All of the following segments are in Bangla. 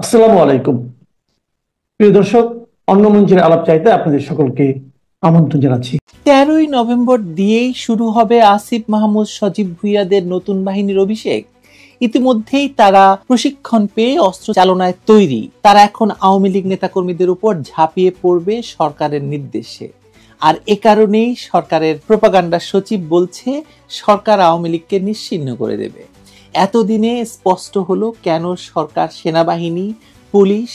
আসসালামু আলাইকুম। প্রিয় দর্শক, অন্য মঞ্চের আলাপ চাইতে আপনাদের সকলকে আমন্ত্রণ জানাচ্ছি। 13ই নভেম্বর দিয়েই শুরু হবে আসিফ মাহমুদ সজীব ভুইয়াদের নতুন বাহিনীর অভিষেক। ইতিমধ্যেই তারা প্রশিক্ষণ পেয়ে অস্ত্র চালনায় তৈরি। তারা এখন আওয়ামী লীগ নেতাকর্মীদের উপর ঝাঁপিয়ে পড়বে সরকারের নির্দেশে। আর এ কারণেই সরকারের প্রোপাগান্ডা সচিব বলছে সরকার আওয়ামী লীগকে নিশ্চিহ্ন করে দেবে। এতদিনে স্পষ্ট হলো কেন সরকার সেনাবাহিনী, পুলিশ,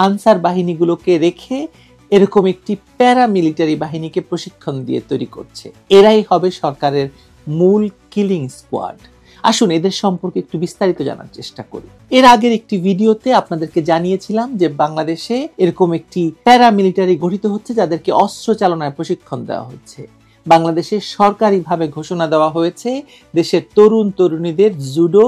আনসার বাহিনীগুলোকে রেখে এরকম একটি প্যারামিলিটারি বাহিনীকে প্রশিক্ষণ দিয়ে তৈরি করছে। এরাই হবে সরকারের মূল কিলিং স্কোয়াড। আসুন এদের সম্পর্কে একটু বিস্তারিত জানার চেষ্টা করি। এর আগের একটি ভিডিওতে আপনাদেরকে জানিয়েছিলাম যে বাংলাদেশে এরকম একটি প্যারামিলিটারি গঠিত হচ্ছে, যাদেরকে অস্ত্র চালনায় প্রশিক্ষণ দেওয়া হচ্ছে। বাংলাদেশে সরকারিভাবে ঘোষণা দেওয়া হয়েছে দেশের তরুণ তরুণীদের জুডো,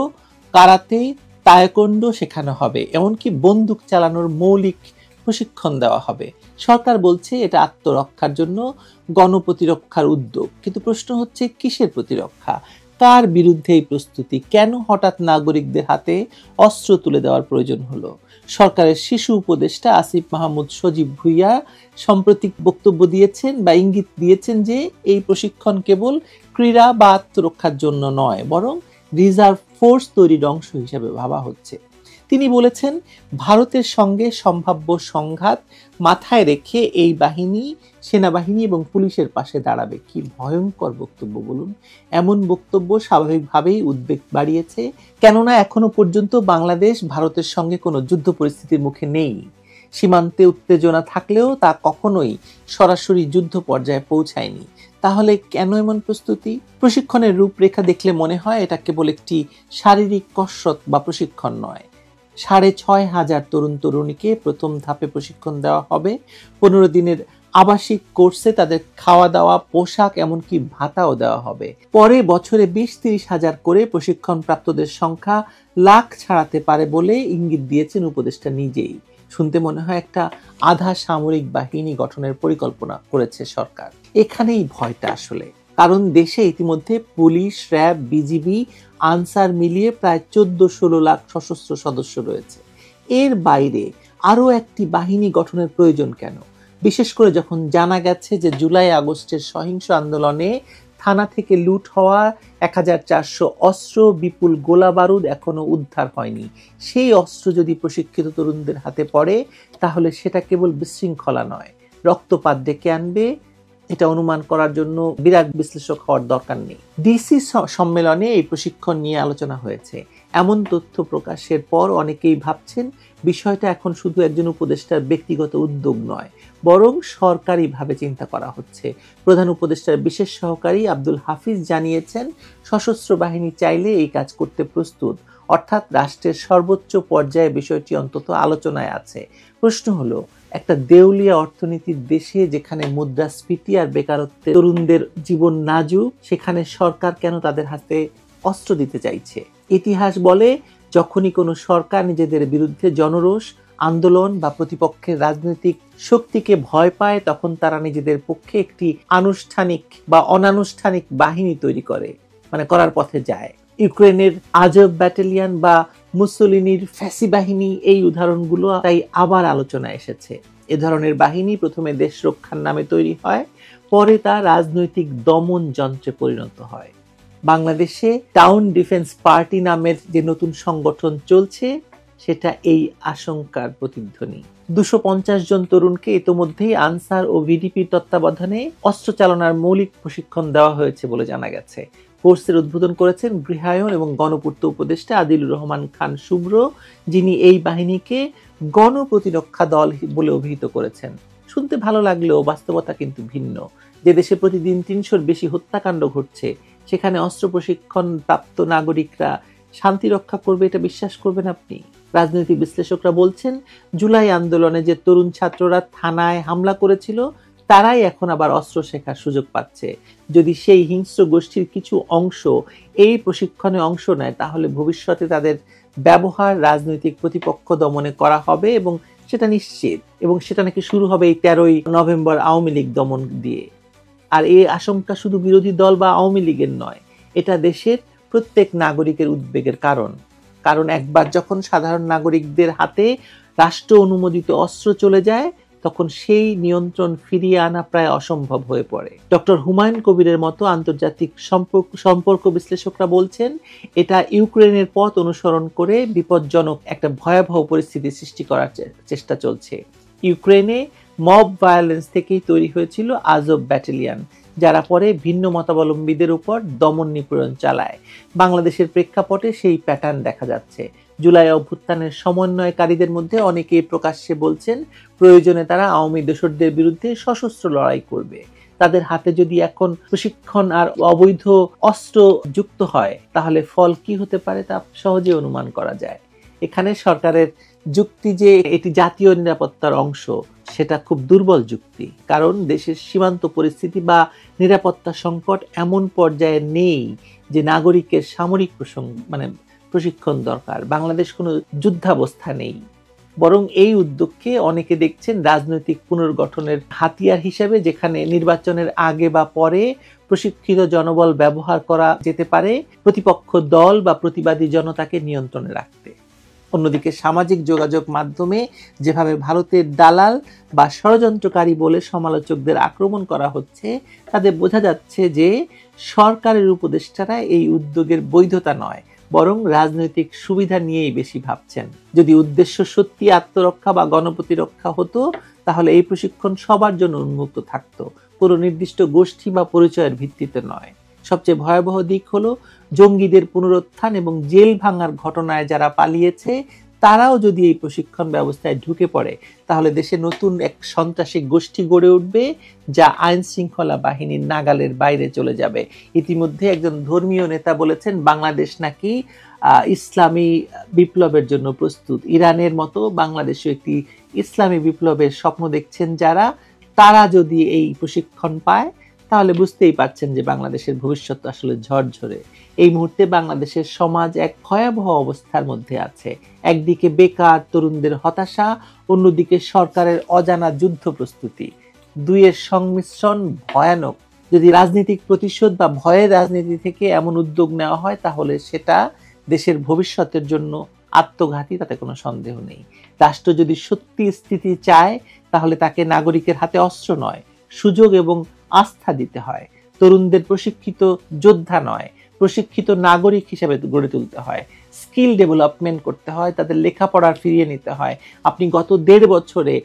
কারাতে, তায়কোন্ডো শেখানো হবে, এমনকি বন্দুক চালানোর মৌলিক প্রশিক্ষণ দেওয়া হবে। সরকার বলছে এটা আত্মরক্ষার জন্য, গণপ্রতিরক্ষার উদ্যোগ। কিন্তু প্রশ্ন হচ্ছে কিসের প্রতিরক্ষা, কার বিরুদ্ধে এই প্রস্তুতি, কেন হঠাৎ নাগরিকদের হাতে অস্ত্র তুলে দেওয়ার প্রয়োজন হলো? সরকারের শিশু উপদেষ্টা আসিফ মাহমুদ সজীব ভুইয়া সম্প্রতি বক্তব্য দিয়েছেন বা ইঙ্গিত দিয়েছেন যে এই প্রশিক্ষণ কেবল ক্রীড়া বা আত্মরক্ষার জন্য নয়, বরং রিজার্ভ ফোর্স তৈরির অংশ হিসেবে ভাবা হচ্ছে। তিনি বলেছেন ভারতের সঙ্গে সম্ভাব্য সংঘাত মাথায় রেখে এই বাহিনী সেনাবাহিনী এবং পুলিশের পাশে দাঁড়াবে। কি ভয়ঙ্কর বক্তব্য বলুন! এমন বক্তব্য স্বাভাবিকভাবেই উদ্বেগ বাড়িয়েছে, কেননা এখনো পর্যন্ত বাংলাদেশ ভারতের সঙ্গে কোনো যুদ্ধ পরিস্থিতির মুখে নেই। সীমান্তে উত্তেজনা থাকলেও তা কখনোই সরাসরি যুদ্ধ পর্যায়ে পৌঁছায়নি। তাহলে কেন এমন প্রস্তুতি? প্রশিক্ষণের রূপরেখা দেখলে মনে হয় এটা কেবল একটি শারীরিক কসরত বা প্রশিক্ষণ নয়। 6,500 তরুণ তরুণীকে প্রথম ধাপে প্রশিক্ষণ দেওয়া হবে। 15 দিনের আবাসিক কোর্সে তাদের খাওয়া দাওয়া, পোশাক, এমনকি ভাতাও দেওয়া হবে। পরে বছরে 20-30 হাজার করে প্রশিক্ষণ প্রাপ্তদের সংখ্যা লাখ ছাড়াতে পারে বলে ইঙ্গিত দিয়েছেন উপদেষ্টা নিজেই। শুনতে মনে হয় একটা আধা সামরিক বাহিনী গঠনের পরিকল্পনা করেছে সরকার। এখানেই ভয়টা আসলে, কারণ দেশে ইতিমধ্যে পুলিশ, র্যাব, বিজিবি, আনসার মিলিয়ে প্রায় 14-16 লাখ সশস্ত্র সদস্য রয়েছে। এর বাইরে আরও একটি বাহিনী গঠনের প্রয়োজন কেন? বিশেষ করে যখন জানা গেছে যে জুলাই আগস্টের সহিংস আন্দোলনে থানা থেকে লুট হওয়া 1400 অস্ত্র, বিপুল গোলা বারুদ এখনো উদ্ধার হয়নি। সেই অস্ত্র যদি প্রশিক্ষিত তরুণদের হাতে পড়ে, তাহলে সেটা কেবল বিশৃঙ্খলা নয়, রক্তপাত ডেকে আনবে। এটা অনুমান করার জন্য বিরাট বিশ্লেষক হওয়ার দরকার নেই। ডিসি সম্মেলনে এই প্রশিক্ষণ নিয়ে আলোচনা হয়েছে। এমন তথ্য প্রকাশের পর অনেকেই ভাবছেন বিষয়টা এখন শুধু একজন উপদেষ্টার ব্যক্তিগত উদ্যোগ নয়, বরং সরকারিভাবে চিন্তা করা হচ্ছে। প্রধান উপদেষ্টার বিশেষ সহকারী আব্দুল হাফিজ জানিয়েছেন সশস্ত্র বাহিনী চাইলে এই কাজ করতে প্রস্তুত, অর্থাৎ রাষ্ট্রের সর্বোচ্চ পর্যায়ে বিষয়টি অন্তত আলোচনায় আছে। প্রশ্ন হলো, একটা দেউলিয়া অর্থনীতির দেশে যেখানে মুদ্রাস্ফীতি আর বেকারত্বে তরুণদের জীবন নাজুক, সেখানে সরকার কেন তাদের হাতে অস্ত্র দিতে চাইছে? ইতিহাস বলে যখনই কোনো সরকার নিজেদের বিরুদ্ধে জনরোষ, আন্দোলন বা প্রতিপক্ষের রাজনৈতিক শক্তিকে ভয় পায়, তখন তারা নিজেদের পক্ষে একটি আনুষ্ঠানিক বা অনানুষ্ঠানিক বাহিনী তৈরি করার পথে যায়। ইউক্রেনের আজব ব্যাটালিয়ন বা মুসোলিনির ফ্যাসি বাহিনী, এই উদাহরণগুলো তাই আবার আলোচনায় এসেছে। এ ধরনের বাহিনী প্রথমে দেশ রক্ষার নামে তৈরি হয়, পরে তা রাজনৈতিক দমন যন্ত্রে পরিণত হয়। বাংলাদেশে টাউন ডিফেন্স পার্টি নামের যে নতুন সংগঠন চলছে, সেটা এই আশঙ্কার প্রতিধ্বনি। 250 জন তরুণকে ইতোমধ্যেই আনসার ও ভিডিপির তত্ত্বাবধানে অস্ত্র চালনার মৌলিক প্রশিক্ষণ দেওয়া হয়েছে বলে জানা গেছে। কোর্সের উদ্বোধন করেছেন গৃহায়ন এবং গণপূর্ত উপদেষ্টা আদিলুর রহমান খান শুভ্র, যিনি এই বাহিনীকে গণপ্রতিরক্ষা দল বলে অভিহিত করেছেন। শুনতে ভালো লাগলেও বাস্তবতা কিন্তু ভিন্ন। যে দেশে প্রতিদিন 300-র বেশি হত্যাকাণ্ড ঘটছে, সেখানে অস্ত্র প্রশিক্ষণ প্রাপ্ত নাগরিকরা শান্তি রক্ষা করবে, এটা বিশ্বাস করবেন আপনি? রাজনৈতিক বিশ্লেষকরা বলছেন জুলাই আন্দোলনে যে তরুণ ছাত্ররা থানায় হামলা করেছিল, তারাই এখন আবার অস্ত্র শেখার সুযোগ পাচ্ছে। যদি সেই হিংস্র গোষ্ঠীর কিছু অংশ এই প্রশিক্ষণে অংশ নেয়, তাহলে ভবিষ্যতে তাদের ব্যবহার রাজনৈতিক প্রতিপক্ষ দমনে করা হবে, এবং সেটা নিশ্চিত। এবং সেটা নাকি শুরু হবে এই 13ই নভেম্বর আওয়ামী লীগ দমন দিয়ে। আর এই আশঙ্কা শুধু বিরোধী দল বা আওয়ামী লীগের নয়, এটা দেশের প্রত্যেক নাগরিকের উদ্বেগের কারণ। কারণ একবার যখন সাধারণ নাগরিকদের হাতে রাষ্ট্র অনুমোদিত অস্ত্র চলে যায়, তখন সেই নিয়ন্ত্রণ ফিরিয়ে আনা প্রায় অসম্ভব হয়ে পড়ে। ডক্টর হুমায়ুন কবিরের মতো আন্তর্জাতিক সম্পর্ক বিশ্লেষকরা বলছেন, এটা ইউক্রেনের পথ অনুসরণ করে বিপজ্জনক একটা ভয়াবহ পরিস্থিতি সৃষ্টি করার চেষ্টা চলছে। ইউক্রেনে মব ভায়োলেন্স থেকেই তৈরি হয়েছিল আজব ব্যাটালিয়ন, যারা পরে ভিন্ন মতাবলম্বীদের উপর দমন নিপীড়ন চালায়। বাংলাদেশের প্রেক্ষাপটে সেই প্যাটার্ন দেখা যাচ্ছে। জুলাই অভ্যুত্থানের সমন্বয়কারীদের মধ্যে অনেকেই প্রকাশ্যে বলছেন প্রয়োজনে তারা আওয়ামী দোসরদের বিরুদ্ধে সশস্ত্র লড়াই করবে। তাদের হাতে যদি এখন প্রশিক্ষণ আর অবৈধ অস্ত্র যুক্ত হয়, তাহলে ফল কি হতে পারে তা সহজে অনুমান করা যায়। এখানে সরকারের যুক্তি যে এটি জাতীয় নিরাপত্তার অংশ, সেটা খুব দুর্বল যুক্তি। কারণ দেশের সীমান্ত পরিস্থিতি বা নিরাপত্তা সংকট এমন পর্যায়ে নেই যে নাগরিকের সামরিক প্রশিক্ষণ দরকার। বাংলাদেশ কোনো যুদ্ধাবস্থা নেই, বরং এই উদ্যোগকে অনেকে দেখছেন রাজনৈতিক পুনর্গঠনের হাতিয়ার হিসেবে, যেখানে নির্বাচনের আগে বা পরে প্রশিক্ষিত জনবল ব্যবহার করা যেতে পারে প্রতিপক্ষ দল বা প্রতিবাদী জনতাকে নিয়ন্ত্রণে রাখতে। অন্যদিকে সামাজিক যোগাযোগ মাধ্যমে যেভাবে ভারতের দালাল বা ষড়যন্ত্রকারী বলে সমালোচকদের আক্রমণ করা হচ্ছে, তাতে বোঝা যাচ্ছে যে সরকারের উপদেষ্টারা এই উদ্যোগের বৈধতা নয়, বরং রাজনৈতিক সুবিধা নিয়েই বেশি ভাবছেন। যদি উদ্দেশ্য সত্যি আত্মরক্ষা বা গণপ্রতিরক্ষা হতো, তাহলে এই প্রশিক্ষণ সবার জন্য উন্মুক্ত থাকতো, কোনো নির্দিষ্ট গোষ্ঠী বা পরিচয়ের ভিত্তিতে নয়। সবচেয়ে ভয়াবহ দিক হলো জঙ্গিদের পুনরুত্থান এবং জেল ভাঙার ঘটনায় যারা পালিয়েছে, তারাও যদি এই প্রশিক্ষণ ব্যবস্থায় ঢুকে পড়ে, তাহলে দেশে নতুন এক সন্ত্রাসী গোষ্ঠী গড়ে উঠবে, যা আইন শৃঙ্খলা বাহিনীর নাগালের বাইরে চলে যাবে। ইতিমধ্যে একজন ধর্মীয় নেতা বলেছেন, বাংলাদেশ নাকি ইসলামী বিপ্লবের জন্য প্রস্তুত। ইরানের মতো বাংলাদেশও একটি ইসলামী বিপ্লবের স্বপ্ন দেখছেন যারা, তারা যদি এই প্রশিক্ষণ পায়, তাহলে বুঝতেই পারছেন যে বাংলাদেশের ভবিষ্যৎ আসলে ঝরঝরে। এই মুহূর্তে বাংলাদেশের সমাজ এক ভয়াবহ অবস্থার মধ্যে আছে। একদিকে বেকার তরুণদের হতাশা, অন্যদিকে সরকারের অজানা যুদ্ধ প্রস্তুতি। দুইয়ের সংমিশ্রণ ভয়ানক। যদি রাজনৈতিক প্রতিশোধ বা ভয়ের রাজনীতি থেকে এমন উদ্যোগ নেওয়া হয়, তাহলে সেটা দেশের ভবিষ্যতের জন্য আত্মঘাতী, তাতে কোনো সন্দেহ নেই। রাষ্ট্র যদি সত্যি স্থিতি চায়, তাহলে তাকে নাগরিকের হাতে অস্ত্র নয়, সুযোগ এবং আস্থা দিতে হয়। তরুণদের প্রশিক্ষিত যোদ্ধা নয়, প্রশিক্ষিত নাগরিক হিসেবে গড়ে তুলতে হয়। স্কিল ডেভেলপমেন্ট করতে হয়, তাদের লেখাপড়া ফিরিয়ে নিতে হয়। আপনি গত 1.5 বছরে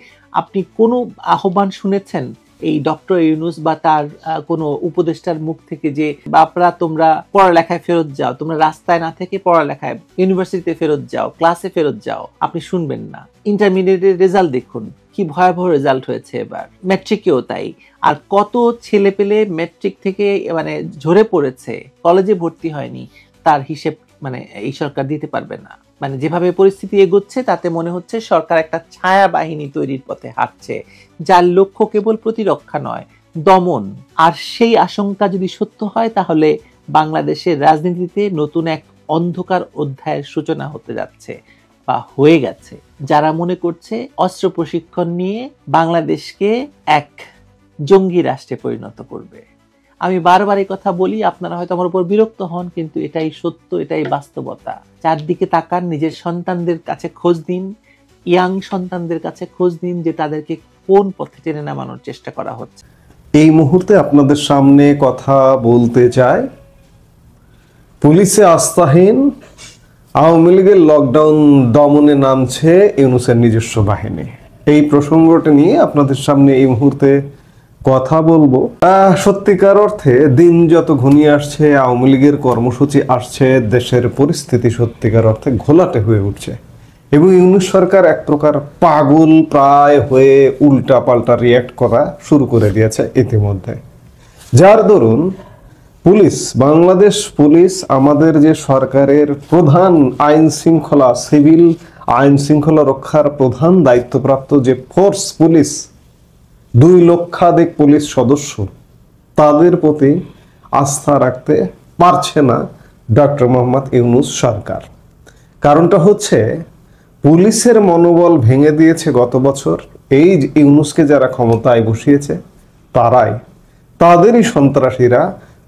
আপনি কোনো আহ্বান শুনেছেন এই ডক্টর ইউনূস বা তার কোনো উপদেষ্টার মুখ থেকে যে বাপরা তোমরা পড়ালেখায় ফেরত যাও, তোমরা রাস্তায় না থেকে পড়ালেখায় ইউনিভার্সিটিতে ফেরত যাও, ক্লাসে ফেরত যাও? আপনি শুনবেন না। ইন্টারমিডিয়েটের রেজাল্ট দেখুন, কি ভয়াবহ রেজাল্ট হয়েছে এবার। ম্যাট্রিকেও তাই। আর কত ছেলে পেলে ম্যাট্রিক থেকে ঝরে পড়েছে, কলেজে ভর্তি হয়নি, তার হিসেব এই সরকার দিতে পারবে না। যেভাবে পরিস্থিতি এগোচ্ছে, তাতে মনে হচ্ছে সরকার একটা ছায়া বাহিনী তৈরির পথে হাঁটছে, যার লক্ষ্য কেবল প্রতিরক্ষা নয়, দমন। আর সেই আশঙ্কা যদি সত্য হয়, তাহলে বাংলাদেশের রাজনীতিতে নতুন এক অন্ধকার অধ্যায়ের সূচনা হতে যাচ্ছে বা হয়ে গেছে। যারা মনে করছে অস্ত্র প্রশিক্ষণ নিয়ে বাংলাদেশকে এক জঙ্গি রাষ্ট্রে পরিণত করবে। আমি বারবার এই কথা বলি, আপনারা হয়তো আমার উপর বিরক্ত হন, কিন্তু এটাই সত্য, এটাই বাস্তবতা। চারদিকে তাকান, নিজের সন্তানদের কাছে খোঁজ দিন, ইয়াং সন্তানদের কাছে খোঁজ দিন যে তাদেরকে কোন পথে টেনে নামানোর চেষ্টা করা হচ্ছে। এই মুহূর্তে আপনাদের সামনে কথা বলতে চাই, পুলিশে আস্থাহীন, আওয়ামী লীগের লকডাউন দমনে নামছে ইউনূসের নিজস্ব বাহিনী। এই প্রসঙ্গটা নিয়ে আপনাদের সামনে এই মুহূর্তে কথা বলবো। সত্যিকার অর্থে দিন যত ঘনিয়ে আসছে, আওয়ামী লীগের কর্মসূচি আসছে, দেশের পরিস্থিতি সত্যিকার অর্থে ঘোলাটে হয়ে উঠছে এবং ইউনূস সরকার এক প্রকার পাগল প্রায় হয়ে উল্টা পাল্টা রিয়াক্ট করা শুরু করে দিয়েছে ইতিমধ্যে। যার দরুন পুলিশ, বাংলাদেশ পুলিশ, আমাদের যে সরকারের প্রধান আইন শৃঙ্খলা, সিভিল আইন শৃঙ্খলা রক্ষার প্রধান দায়িত্বপ্রাপ্ত যে ফোর্স পুলিশ, 2 লক্ষাধিক পুলিশ সদস্য, তাদের প্রতি আস্থা রাখতে পারছে না ডক্টর মোহাম্মদ ইউনূস সরকার। কারণটা হচ্ছে, পুলিশের মনোবল ভেঙে দিয়েছে গত বছর এই ইউনূসকে যারা ক্ষমতায় বসিয়েছে, তাদেরই সন্ত্রাসীরা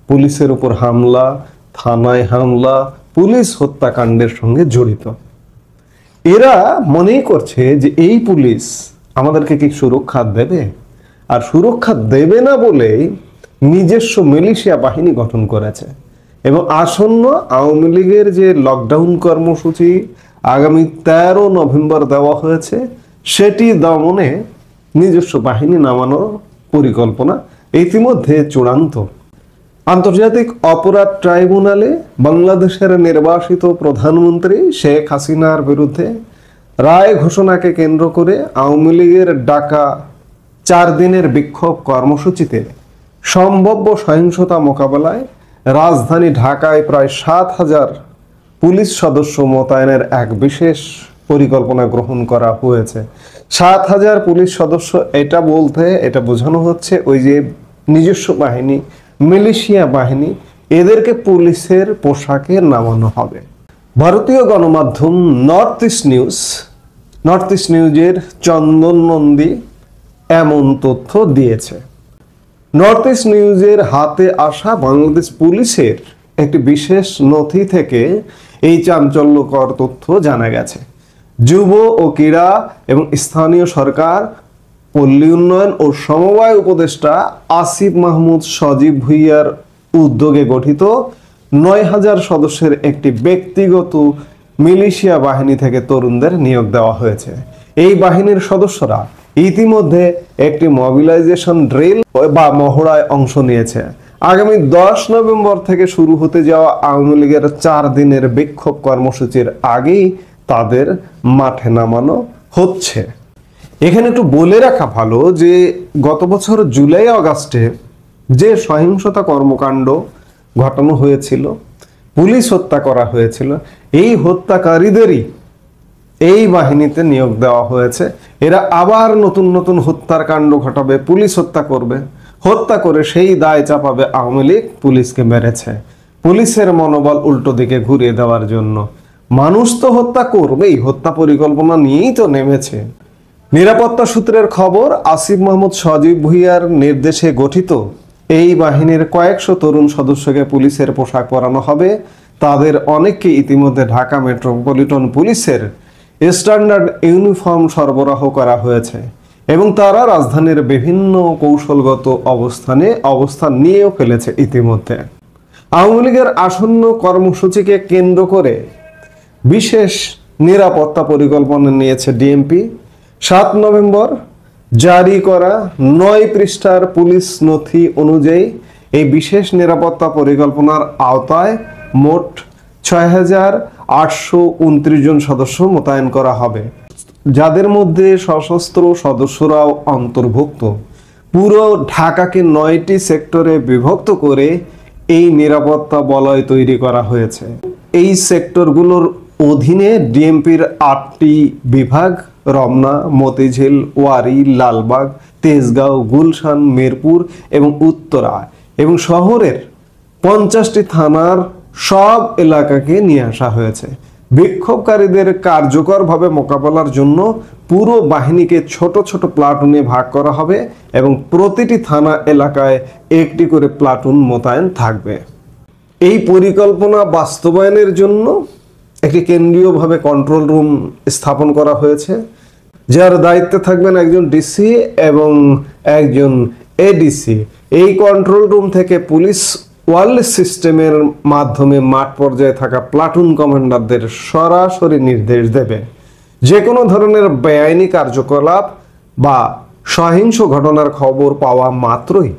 পুলিশের উপর হামলা, থানায় হামলা, পুলিশ হত্যাকাণ্ডের সঙ্গে জড়িত। এরা মনেই করছে যে এই পুলিশ আমাদেরকে কি সুরক্ষা দেবে, আর সুরক্ষা দেবে না বলেই নিজস্ব মিলিশিয়া বাহিনী গঠন করেছে। এবং আসন্ন আওয়ামী লীগের যে লকডাউন কর্মসূচি আগামী 13 নভেম্বর দেওয়া হয়েছে, সেটি দমনে নিজস্ব বাহিনী নামানোর পরিকল্পনা ইতিমধ্যে চূড়ান্ত। আন্তর্জাতিক অপরাধ ট্রাইব্যুনালে বাংলাদেশের নির্বাসিত প্রধানমন্ত্রী শেখ হাসিনার বিরুদ্ধে রায় ঘোষণাকে কেন্দ্র করে আওয়ামী লীগের ডাকা 4 দিনের বিক্ষোভ কর্মসূচিতে সম্ভাব্য সহিংসতা মোকাবেলায় রাজধানী ঢাকায় প্রায় 7,000 পুলিশ সদস্য মোতায়েনের এক বিশেষ পরিকল্পনা গ্রহণ করা হয়েছে। 7,000 পুলিশ সদস্য, এটা বলতে এটা বোঝানো হচ্ছে ওই যে নিজস্ব বাহিনী, মিলিশিয়া বাহিনী, এদেরকে পুলিশের পোশাকে নামানো হবে। ভারতীয় গণমাধ্যম নর্থ ইস্ট নিউজের চন্দন নন্দী এমন তথ্য দিয়েছে। নর্থ ইস্ট নিউজের হাতে আসা বাংলাদেশ পুলিশের একটি বিশেষ নথি থেকে এই চাঞ্চল্যকর তথ্য জানা গেছে। যুব ও ক্রীড়া এবং স্থানীয় সরকার, পল্লী উন্নয়ন ও সমবায় উপদেষ্টা আসিফ মাহমুদ সজীব ভুইয়ার উদ্যোগে গঠিত 9,000 সদস্যের একটি ব্যক্তিগত মিলিশিয়া বাহিনী থেকে তরুণদের নিয়োগ দেওয়া হয়েছে। এই বাহিনীর সদস্যরা ইতিমধ্যে একটি মোবিলাইজেশন ড্রিল বা মহড়ায় অংশ নিয়েছে। আগামী 10 নভেম্বর থেকে শুরু হতে যাওয়া আওয়ামী লীগের 4 দিনের বিক্ষোভ কর্মসূচির আগেই তাদের মাঠে নামানো হচ্ছে। এখানে একটু বলে রাখা ভালো যে গত বছর জুলাই আগস্টে যে সহিংসতা কর্মকাণ্ড ঘটানো হয়েছিল, পুলিশ হত্যা করা হয়েছিল, এই হত্যাকারীদেরই এই বাহিনীতে নিয়োগ দেওয়া হয়েছে। এরা আবার নতুন নতুন হত্যার কাণ্ড ঘটাবে, পুলিশ হত্যা করবে, হত্যা করে সেই দায় চাপাবে আওয়ামী লীগ পুলিশকে মেরেছে, পুলিশের মনোবল উল্টো দিকে ঘুরিয়ে দেওয়ার জন্য। মানুষ তো হত্যা করবেই, হত্যা পরিকল্পনা নিয়েই তো নেমেছে। নিরাপত্তা সূত্রের খবর, আসিফ মাহমুদ সজীব ভুইয়ার নির্দেশে গঠিত এই বাহিনীর কয়েকশো তরুণ সদস্যকে পুলিশের পোশাক পরানো হবে। তাদের অনেককে ইতিমধ্যে ঢাকা মেট্রোপলিটন পুলিশের স্ট্যান্ডার্ড ইউনিফর্ম সরবরাহ করা হয়েছে এবং তারা রাজধানীর বিভিন্ন কৌশলগত অবস্থান নিয়েও ফেলেছে ইতিমধ্যে। আওয়ামী লীগের আসন্ন কর্মসূচিকে কেন্দ্র করে বিশেষ নিরাপত্তা পরিকল্পনা নিয়েছে ডিএমপি। 7 নভেম্বর জারি করা 9 পৃষ্ঠার পুলিশ নথি অনুযায়ী এই বিশেষ নিরাপত্তা পরিকল্পনার আওতায় মোট 6,829 জন সদস্য মোতায়েন করা হবে, যাদের মধ্যে সশস্ত্র সদস্যরাও অন্তর্ভুক্ত। পুরো ঢাকাকে 9টি সেক্টরে বিভক্ত করে এই নিরাপত্তা বলয় তৈরি করা হয়েছে। এই সেক্টরগুলোর অধীনে ডিএমপির 8টি বিভাগ, রমনা, মতিঝিল, ওয়ারী, লালবাগ, তেজগাঁও, গুলশান, মিরপুর এবং উত্তরা এবং শহরের 50টি থানার সব এলাকাকে নিয়ে আসা হয়েছে। বিক্ষোভকারীদের কার্যকরভাবে মোকাবেলার জন্য পুরো বাহিনীকে ছোট ছোট প্লাটুনে ভাগ করা হবে এবং প্রতিটি থানা এলাকায় একটি করে প্লাটুন মোতায়েন থাকবে। এই পরিকল্পনা বাস্তবায়নের জন্য একটি কেন্দ্রীয়ভাবে কন্ট্রোল রুম স্থাপন করা হয়েছে, যার দায়িত্বে থাকবেন একজন ডিসি এবং একজন এডিসি। এই কন্ট্রোল রুম থেকে পুলিশ ওয়্যারলেস সিস্টেমের মাধ্যমে মাঠ পর্যায়ে থাকা প্লাটুন কমান্ডারদের সরাসরি নির্দেশ দেবে। যে কোনো ধরনের বেআইনি কার্যকলাপ বা সহিংস ঘটনার খবর পাওয়া মাত্রই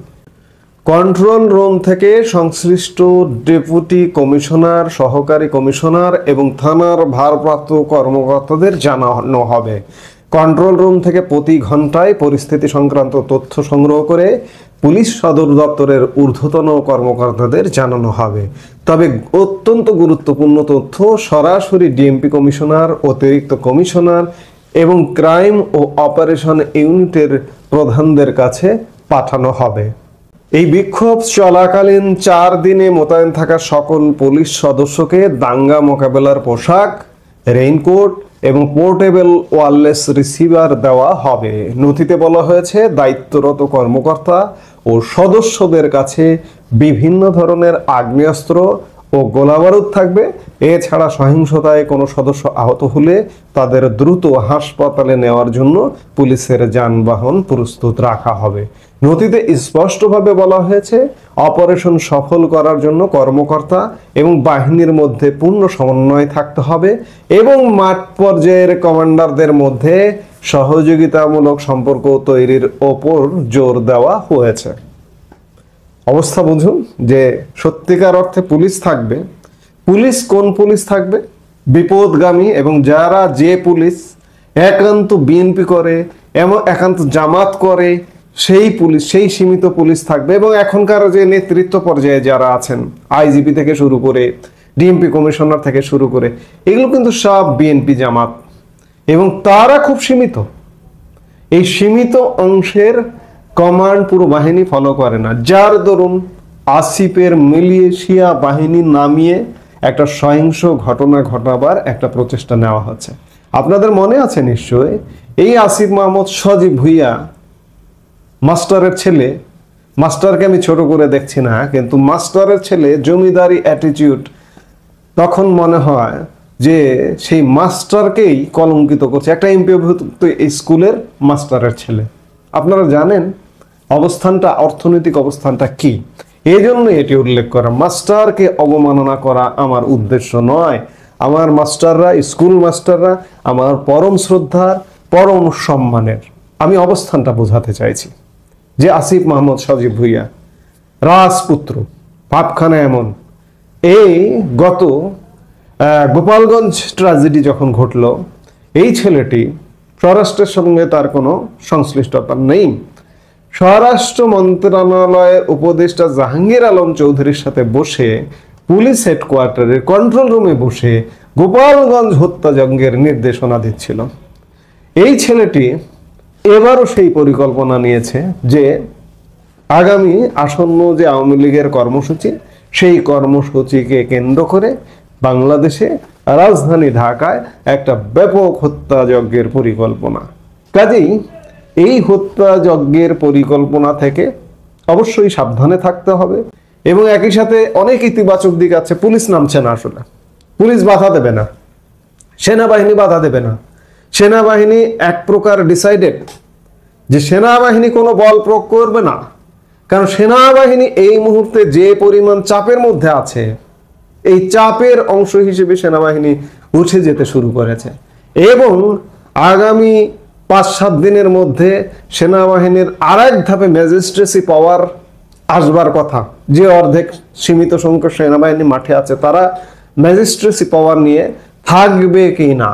কন্ট্রোল রুম থেকে সংশ্লিষ্ট ডেপুটি কমিশনার, সহকারী কমিশনার এবং থানার ভারপ্রাপ্ত কর্মকর্তাদের জানানো হবে। কন্ট্রোল রুম থেকে প্রতি ঘন্টায় পরিস্থিতি সংক্রান্ত তথ্য সংগ্রহ করে পুলিশ সদর দপ্তরের ঊর্ধ্বতন কর্মকর্তাদের জানানো হবে। তবে অত্যন্ত গুরুত্বপূর্ণ তথ্য সরাসরি ডিএমপি কমিশনার, অতিরিক্ত কমিশনার এবং ক্রাইম ও অপারেশন ইউনিটের প্রধানদের কাছে পাঠানো হবে। এই বিক্ষোভ চলাকালীন 4 দিনে মোতায়েন থাকা সকল পুলিশ সদস্যকে দাঙ্গা মোকাবেলার পোশাক, রেইনকোট এবং পোর্টেবল ওয়্যারলেস রিসিভার দেওয়া হবে। নথিতে বলা হয়েছে, দায়িত্বরত কর্মকর্তা ও সদস্যদের কাছে বিভিন্ন ধরনের আগ্নেয়াস্ত্র, ও গোলাবারুদ থাকবে। এছাড়া সহিংসতায় কোনো সদস্য আহত হলে তাদের দ্রুত হাসপাতালে নেওয়ার জন্য পুলিশের যানবাহন প্রস্তুত রাখা হবে। নথিতে স্পষ্টভাবে বলা হয়েছে, অপারেশন সফল করার জন্য কর্মকর্তা এবং বাহিনীর মধ্যে পূর্ণ সমন্বয় থাকতে হবে এবং মাঠ পর্যায়ের কমান্ডারদের মধ্যে সহযোগিতামূলক সম্পর্ক তৈরির ওপর জোর দেওয়া হয়েছে। অবস্থা বুঝুন যে সত্যিকার অর্থে পুলিশ থাকবে। পুলিশ কোন পুলিশ থাকবে? বিপদগামী, এবং যারা যে পুলিশ একান্ত বিএনপি করে এবং একান্ত জামাত করে সেই পুলিশ, সেই সীমিত পুলিশ থাকবে। এবং এখনকার যে নেতৃত্ব পর্যায়ে যারা আছেন, আইজিপি থেকে শুরু করে ডিএমপি কমিশনার থেকে শুরু করে, এগুলো কিন্তু সব বিএনপি জামাত, এবং তারা খুব সীমিত। এই সীমিত অংশের কমান্ড পুরো বাহিনী ফলো করে না, যার দরুন আসিফের মিলিশিয়া বাহিনী নামিয়ে একটা সহিংস ঘটনা ঘটাবার একটা প্রচেষ্টা নেওয়া হচ্ছে। আপনাদের মনে আছে নিশ্চয়, এই আসিফ মাহমুদ সজীব ভুইয়া মাস্টারের ছেলে, মাস্টারকে আমি ছোট করে দেখছি না, কিন্তু মাস্টারের ছেলে, জমিদারি অ্যাটিটিউড, তখন মনে হয় যে সেই মাস্টারকেই কলঙ্কিত করছে, একটা এমপিওভুক্ত স্কুলের মাস্টারের ছেলে। আপনারা জানেন অবস্থানটা, অর্থনৈতিক অবস্থানটা কি। এই জন্য এটি উল্লেখ করা। মাস্টারকে অবমাননা করা আমার উদ্দেশ্য নয়। আমার মাস্টাররা, স্কুল মাস্টাররা আমার পরম শ্রদ্ধার, পরম সম্মানের। আমি অবস্থানটা বোঝাতে চাইছি যে আসিফ মাহমুদ সজীব ভুইয়া রাজপুত্র, ভাবখানা এমন। এই গত গোপালগঞ্জ ট্র্যাজেডি যখন ঘটল, এই ছেলেটি স্বরাষ্ট্রের সঙ্গে তার কোনো সংশ্লিষ্টতা নেই। স্বরাষ্ট্র মন্ত্রণালয়ের উপদেষ্টা জাহাঙ্গীর আলম চৌধুরীর সাথে বসে পুলিশ হেডকোয়ার্টারের কন্ট্রোল রুমে বসে গোপালগঞ্জ হত্যাযজ্ঞের নির্দেশনা দিচ্ছিল। এই ছেলেটি এবারও সেই পরিকল্পনা নিয়েছে যে আগামী আসন্ন যে আওয়ামী লীগের কর্মসূচি, সেই কর্মসূচিকে কেন্দ্র করে বাংলাদেশে রাজধানী ঢাকায় একটা ব্যাপক হত্যাযজ্ঞের পরিকল্পনা। কাজেই এই হত্যাযজ্ঞের পরিকল্পনা থেকে অবশ্যই সাবধানে থাকতে হবে। এবং একই সাথে অনেক ইতিবাচক দিক আছে। পুলিশ নামছে না, আসলে পুলিশ বাধা দেবে না, সেনাবাহিনী বাধা দেবে না। সেনাবাহিনী এক প্রকার ডিসাইডেড যে সেনাবাহিনী কোনো বল প্রয়োগ করবে না, কারণ সেনাবাহিনী এই মুহূর্তে যে পরিমাণ চাপের মধ্যে আছে, এই চাপের অংশ হিসেবে সেনাবাহিনী উঠে যেতে শুরু করেছে। এবং আগামী 5-7 দিনের মধ্যে সেনাবাহিনীর আরেক ধাপে ম্যাজিস্ট্রেসি পাওয়ার আসবার কথা। যে অর্ধেক সীমিত সংখ্যক সেনাবাহিনী মাঠে আছে, তারা ম্যাজিস্ট্রেসি পাওয়ার নিয়ে থাকবে কি না।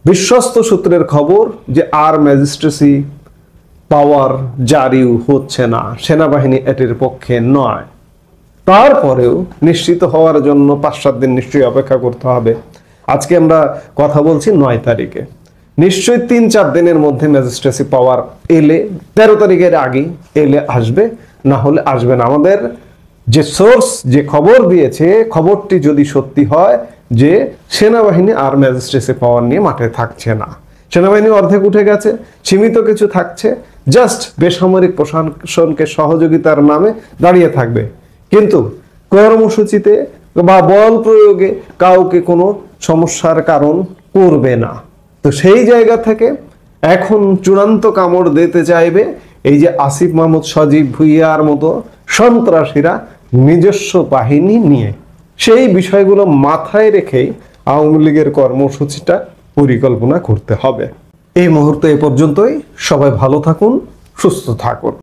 বিশ্বস্ত সূত্রের খবর যে আর ম্যাজিস্ট্রেসি পাওয়ার জারি হচ্ছে না, সেনাবাহিনী এটির পক্ষে নয়। তারপরেও নিশ্চিত হওয়ার জন্য 5-7 দিন নিশ্চয়ই অপেক্ষা করতে হবে। আজকে আমরা কথা বলছি 9 তারিখে, নিশ্চয়ই 3-4 দিনের মধ্যে ম্যাজিস্ট্রেসি পাওয়ার এলে, 13 তারিখের আগে এলে আসবে, না হলে আসবে না। আমাদের যে সোর্স যে খবর দিয়েছে, খবরটি যদি সত্যি হয় যে সেনাবাহিনী আর ম্যাজিস্ট্রেসি পাওয়ার নিয়ে মাঠে থাকছে না, সেনাবাহিনী অর্ধেক উঠে গেছে, সীমিত কিছু থাকছে, জাস্ট বেসামরিক প্রশাসনকে সহযোগিতার নামে দাঁড়িয়ে থাকবে, কিন্তু কর্মসূচিতে বা বল প্রয়োগে কাউকে কোনো সমস্যার কারণ করবে না। তো সেই জায়গা থেকে এখন চূড়ান্ত কামড় দিতে চাইবে এই যে আসিফ মাহমুদ সজীব ভুইয়ার মতো সন্ত্রাসীরা নিজস্ব বাহিনী নিয়ে। সেই বিষয়গুলো মাথায় রেখেই আওয়ামী লীগের কর্মসূচিটা পরিকল্পনা করতে হবে। এই মুহূর্তে এ পর্যন্তই। সবাই ভালো থাকুন, সুস্থ থাকুন।